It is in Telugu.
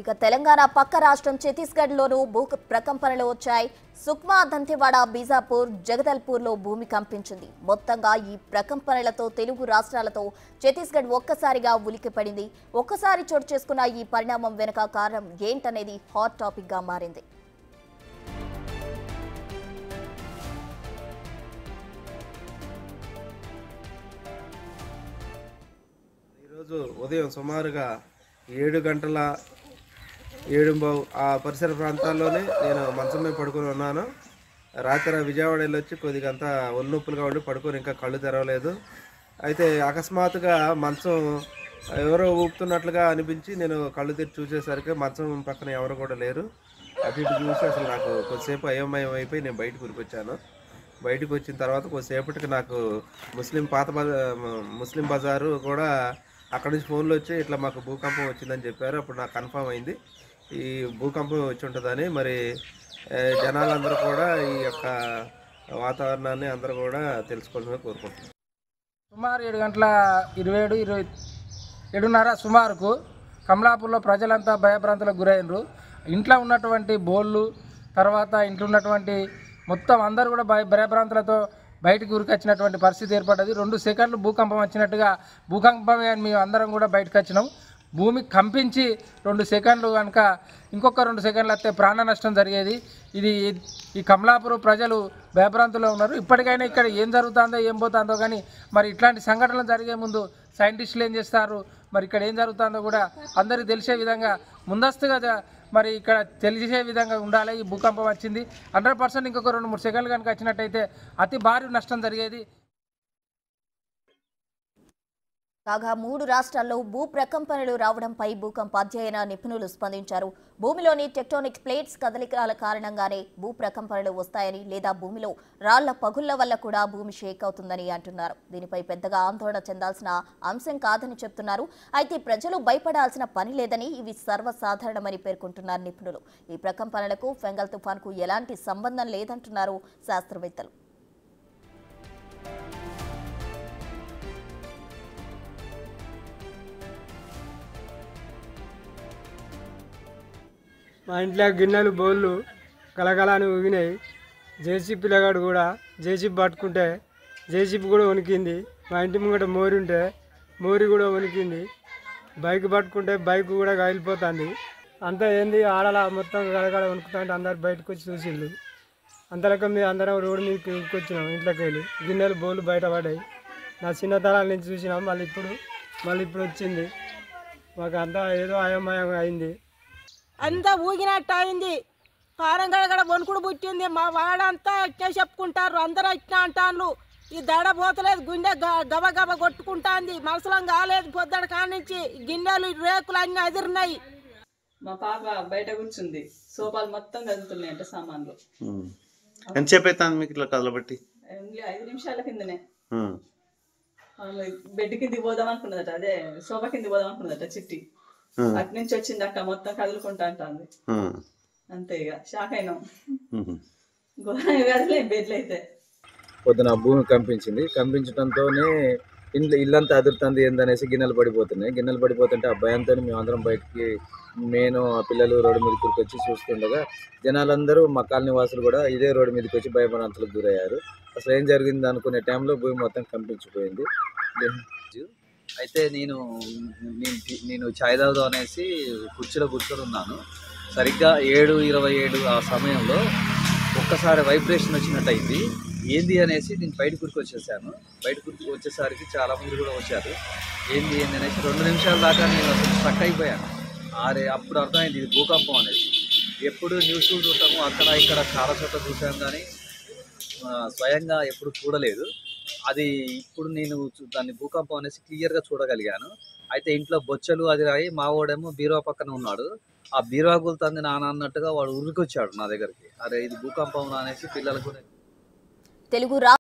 ఇక తెలంగాణ పక్క రాష్ట్రం ఛత్తీస్గఢ్లోనూ భూ ప్రకంపనలు వచ్చాయి. సుక్మా, దంతెవాడ, బీజాపూర్, జగదల్పూర్లో భూమి కంపించింది. మొత్తంగా ఈ ప్రకంపనలతో తెలుగు రాష్ట్రాలతో ఛత్తీస్గఢ్ ఒక్కసారిగా ఉలిక్కిపడింది. ఒక్కసారి చోటు చేసుకున్న ఈ పరిణామం వెనుక కారణం ఏంటనేది హాట్ టాపిక్ గా మారింది. ఈరోజు ఉదయం సుమారుగా 7 గంటల 7:15 ఆ పరిసర ప్రాంతాల్లోనే నేను మంచం మీద పడుకొని ఉన్నాను. రాత్రి విజయవాడ వెళ్ళొచ్చి కొద్దిగా అంతా ఒళ్ళొప్పులుగా ఉండి పడుకొని ఇంకా కళ్ళు తెరవలేదు. అయితే అకస్మాత్తుగా మంచం ఎవరో ఊపుతున్నట్లుగా అనిపించి నేను కళ్ళు తెరిచి చూసేసరికి మంచం పక్కన ఎవరు కూడా లేరు. అటు ఇటు చూసి అసలు నాకు కొద్దిసేపు అయోమయం అయిపోయి నేను బయటకు ఉరికొచ్చాను. బయటకు వచ్చిన తర్వాత కొద్దిసేపటికి నాకు ముస్లిం బజారు కూడా అక్కడి నుంచి ఫోన్లు వచ్చి ఇట్లా మాకు భూకంపం వచ్చిందని చెప్పారు. అప్పుడు నాకు కన్ఫర్మ్ అయింది ఈ భూకంపం వచ్చి ఉంటుందని. మరి జనాలందరూ కూడా ఈ యొక్క వాతావరణాన్ని అందరూ కూడా తెలుసుకోవాలని కోరుకుంటున్నాను. సుమారు 7:27 సుమారుకు కమలాపూర్లో ప్రజలంతా భయభ్రాంతులకు గురైనరు. ఇంట్లో ఉన్నటువంటి బోళ్ళు తర్వాత ఇంట్లో ఉన్నటువంటి మొత్తం అందరూ కూడా భయభ్రాంతులతో బయటకు ఉరికొచ్చినటువంటి పరిస్థితి ఏర్పడ్డది. 2 సెకండ్లు భూకంపం వచ్చినట్టుగా భూకంపమే అని మేము అందరం కూడా బయటకు వచ్చినాం. భూమి కంపించి 2 సెకండ్లు కనుక ఇంకొక 2 సెకండ్లు వస్తే ప్రాణ నష్టం జరిగేది. ఈ కమలాపూర్ ప్రజలు భయభ్రాంతులో ఉన్నారు. ఇప్పటికైనా ఇక్కడ ఏం జరుగుతుందో ఏం పోతుందో కానీ మరి ఇట్లాంటి సంఘటనలు జరిగే ముందు సైంటిస్టులు ఏం చేస్తారు, మరి ఇక్కడ ఏం జరుగుతుందో కూడా అందరికీ తెలిసే విధంగా ముందస్తుగా మరి ఇక్కడ తెలిసే విధంగా ఉండాలి. ఈ భూకంపం వచ్చింది 100% ఇంకొక 2-3 సెకండ్లు కనుక వచ్చినట్టయితే అతి భారీ నష్టం జరిగేది. కాగా 3 రాష్ట్రాల్లో భూ ప్రకంపనలు రావడంపై భూకంప అధ్యయన నిపుణులు స్పందించారు. భూమిలోని టెక్టోనిక్ ప్లేట్స్ కదలికల కారణంగానే భూ ప్రకంపనలు వస్తాయని, లేదా భూమిలో రాళ్ల పగుళ్ల వల్ల కూడా భూమి షేక్ అవుతుందని అంటున్నారు. దీనిపై పెద్దగా ఆందోళన చెందాల్సిన అంశం కాదని చెప్తున్నారు. అయితే ప్రజలు భయపడాల్సిన పని లేదని, ఇవి సర్వసాధారణమని పేర్కొంటున్నారు నిపుణులు. ఈ ప్రకంపనలకు ఫెంగల్ తుఫాన్కు ఎలాంటి సంబంధం లేదంటున్నారు శాస్త్రవేత్తలు. మా ఇంట్లో గిన్నెలు బౌళ్ళు కలకలాని ఊగినాయి. జేసీబీ పిల్లగాడు కూడా జేసీబీ పట్టుకుంటే జేసీబీ కూడా వణికింది. మా ఇంటి ముంగట మోరి ఉంటే మోరి కూడా వణికింది. బైక్ పట్టుకుంటే బైక్ కూడా కాలిపోతుంది. అంతా ఏంది ఆడల మొత్తం కలకల వణుకుతుంటే అందరు బయటకు వచ్చి చూసిండ్రు. అంతలక మేము అందరం రోడ్డు మీదకి ఉరికొచ్చినాం. ఇంట్లోకి వెళ్ళి గిన్నెలు బౌళ్ళు బయటపడ్డాయి. నా చిన్నతనాల నుంచి చూసినాం. మళ్ళీ ఇప్పుడు వచ్చింది. మాకు అంతా ఏదో అయోమయం అయింది. అంతా ఊగినట్టు అయింది. కారంగడ వణుకుడు పుట్టింది. మా వాడంతా ఇట్లా చెప్పుకుంటారు, అందరూ ఇట్లా అంటాను. ఈ దడ పోతలేదు, గుండె గబ గబ కొట్టుకుంటాంది. మనసులం కాలేదు పొద్దుడ కానించి. గిన్నెలు రేకులు అన్నీ అదిరినాయి. మా పాప బయట కూర్చుంది. సోఫాలు మొత్తం కదులుతున్నాయి అంటే సామాన్లు. ఎంతసేపు అవుతుంది మీకు ఇట్లా కదలబట్టి? 5 నిమిషాల కిందనే బెడ్ కిందికి పోదాం అనుకున్నదట. అదే సోఫా కిందికి పోదాం అనుకున్నదట చిట్టి. అటు నుంచి వచ్చింది అక్క మొత్తం కదులుకుంటా అంటుంది. అంతే ఇక షాక్ అయినాం. ఘోరంగా కదలే బెడ్లు అయితే. పొద్దున భూమి కంపించడంతోనే ఇల్లంతా అదురుతుంది ఏందనేసి గిన్నెలు పడిపోతుంటే ఆ భయంతో మేము అందరం బయటికి, నేను ఆ పిల్లలు రోడ్డు మీదకి వచ్చి చూస్తుండగా జనాలందరూ మా కాలనీ వాసులు కూడా ఇదే రోడ్డు మీదకి వచ్చి భయభ్రాంతులకు గురయ్యారు. అసలు ఏం జరిగింది అనుకునే టైంలో భూమి మొత్తం కంపించిపోయింది. అయితే నేను ఛాయ్ తాగుదాం అనేసి కుర్చీలో కూర్చొని ఉన్నాను. సరిగ్గా 7:27 ఆ సమయంలో ఒక్కసారి వైబ్రేషన్ వచ్చినట్టు అయింది. ఏంది అనేసి నేను బయటకు వచ్చేసాను. బయటకు వచ్చేసరికి చాలామంది కూడా వచ్చారు. ఏంది అనేసి 2 నిమిషాల దాకా నేను అసలు స్ట్రక్ అయిపోయాను. అప్పుడు అర్థమైంది ఇది భూకంపం అనేసి. ఎప్పుడు న్యూస్ చూస్తాము, అక్కడ ఇక్కడ చాలా చోట్ల చూసాను కానీ స్వయంగా ఎప్పుడు చూడలేదు. అది ఇప్పుడు నేను దాన్ని భూకంపం అనేసి క్లియర్గా చూడగలిగాను. అయితే ఇంట్లో బొచ్చలు అది రాయి, మా వాడేమో బీరువా పక్కన ఉన్నాడు. ఆ బీరువా గుల్తుంది నాన్న అన్నట్టుగా వాడు ఉరికొచ్చాడు నా దగ్గరికి. అరే ఇది భూకంపం అనేసి పిల్లలకు. తెలుగు